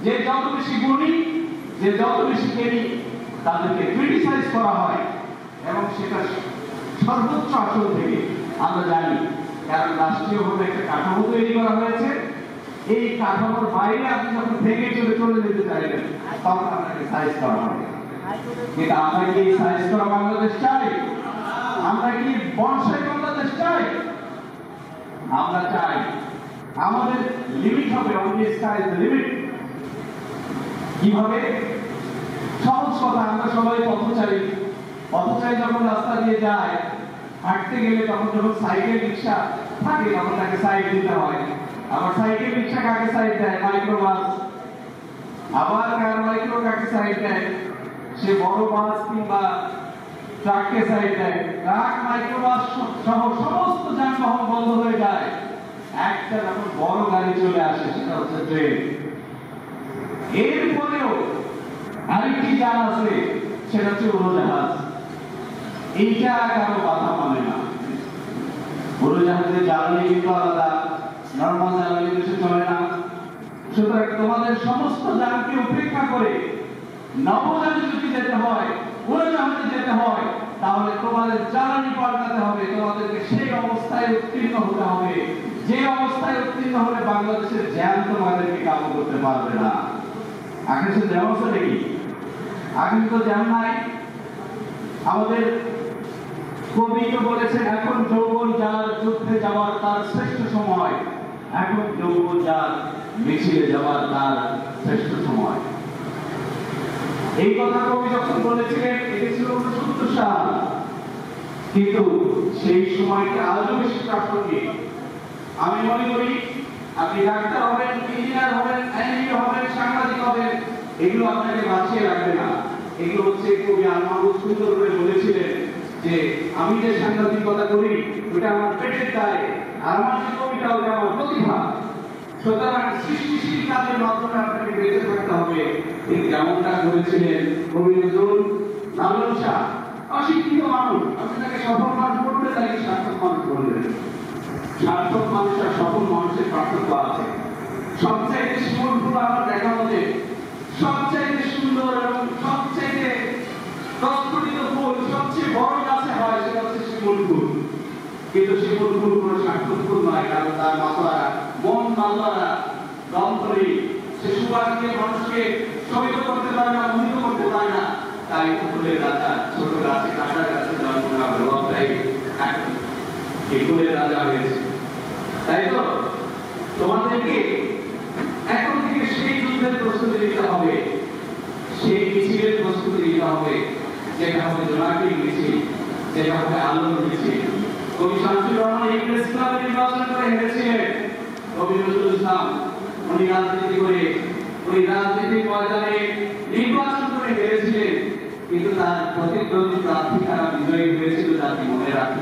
যে যত বেশি গুণী, যে যত বেশি জ্ঞানী, তাদেরকে ক্রিটিসাইজ করা হয় এবং সেটা সর্বোচ্চ আসল থেকে আমরা জানি। কারণ রাষ্ট্রীয়ভাবে একটা কাঠামো তৈরি করা হয়েছে, এই কাঠামোর বাইরে আপনি যখন ভেঙে চলে যেতে চাইবেন তখন আপনাকে সাইজ করা হবে। কিন্তু আমরা কি সাইজ করা বাংলাদেশ চাই? আমরা কি বনসাই বাংলাদেশ চাই? আমরা চাই আমাদের লিমিট হবে only sky is the limit. কিভাবে? সহজ কথা, আমরা সবাই পথচারী যখন রাস্তা দিয়ে যায়, হাঁটতে গেলে তখন যখন সাইকেল রিক্সা থাকে তখন তাকে সাইড দিতে হয়। আবার সাইকেল রিক্সা কাকে সাইড দেয়? মাইক্রোবাস। আবার কার মাইক্রো কাকে সাইড দেয়? সে বড় বাস কিংবা ট্রাককে সাইড দেয়। ট্রাক, মাইক্রোবাস সহ সমস্ত যানবাহন বন্ধ হয়ে যায়। একটা যখন বড় গাড়ি চলে আসে, সেটা হচ্ছে ট্রেন। এরপরেও আরেকটি যান আছে, সেটা হচ্ছে উড়োজাহাজ। এইটা কারো কথা মানে না। উড়োজাহাজের জ্বালানি কিন্তু আলাদা, নরমাল জ্বালানি দেশে চলে না। সুতরাং তোমাদের সমস্ত যানকে উপেক্ষা করে নভোযানে যদি যেতে হয়, উড়োজাহাজে যেতে হয়, তাহলে তোমাদের জ্বালানি পাল্টাতে হবে। তোমাদেরকে সেই অবস্থায় উত্তীর্ণ হতে হবে যে অবস্থায় উত্তীর্ণ হলে বাংলাদেশের জ্যাম তোমাদেরকে কাবু করতে পারবে না। আকাশে জ্যাম আছে নাকি? আগে তো জ্যাম নাই। আমাদের কবি তো বলেছেন, এখন যৌবন যার যুদ্ধে যাওয়ার তার শ্রেষ্ঠ সময়। এখন যৌবন যার মিছিলে যাওয়ার তার শ্রেষ্ঠ সময়। এই কথা কবি যখন বলেছিলেন, এটা ছিল 69 সাল। কিন্তু সেই সময়টা আরো বেশি প্রাসঙ্গিক। আমি মনে করি আপনি ডাক্তার হবেন, ইঞ্জিনিয়ার হবেন, আইনজীবী হবেন, সাংবাদিক হবেন, এগুলো আপনাকে বাঁচিয়ে রাখবে না। এগুলো হচ্ছে কবি আলমারুফ সুন্দর করে বলেছিলেন যে আমি যে সাংবাদিকতা করি ওটা আমার পেটের দায়, আর আমার যে কবিতা ওটা আমার প্রতিভা। সুতরাং সৃষ্টিশীল কাজের মাধ্যমে আপনাকে বেঁচে থাকতে হবে। ঠিক যেমনটা করেছিলেন কবি নজরুল লালন শাহ। অশিক্ষিত মানুষ, আপনি তাকে সফল মানুষ করবে, তাকে সার্থক মানুষ করবেন। সার্থক মানুষ আর সফল মানুষের পার্থক্য আছে। সবচাইতে শিমুল ফুল আমার দেখা মতে সবচাইতে সুন্দর এবং সবচাইতে প্রস্ফুটিত ফুল সবচেয়ে বড় গাছে হয়, সেটা হচ্ছে শিমুল ফুল। কিন্তু শিমুল ফুল কোনো সার্থক ফুল নয়, কারণ তার মাতারা মন মাতারা দমতরি, সে সুবাস দিয়ে মানুষকে শোভিত করতে পারে না, মোহিত করতে পারে না। তাই ফুলের রাজা ছোট গাছে কাঁটার গাছে জন্ম না হলেও এই ফুলের রাজা হয়েছে। তাই তো তোমাদেরকে এখন থেকে সেই যুদ্ধের প্রস্তুতি নিতে হবে, সেই মিছিলের প্রস্তুতি নিতে হবে, যেটা হবে জোনাকি মিছিল, যেটা হবে আলোর মিছিল। কবি শামসুর রহমান এই প্রেস ক্লাবে নির্বাচন করে হেরেছিলেন। কবি নজরুল ইসলাম উনি রাজনীতি করে ওই রাজনীতির ময়দানে নির্বাচন করে হেরেছিলেন, কিন্তু তার প্রতিদ্বন্দ্বী প্রার্থী তারা বিজয়ী হয়েছিল, জাতি মনে রাখে।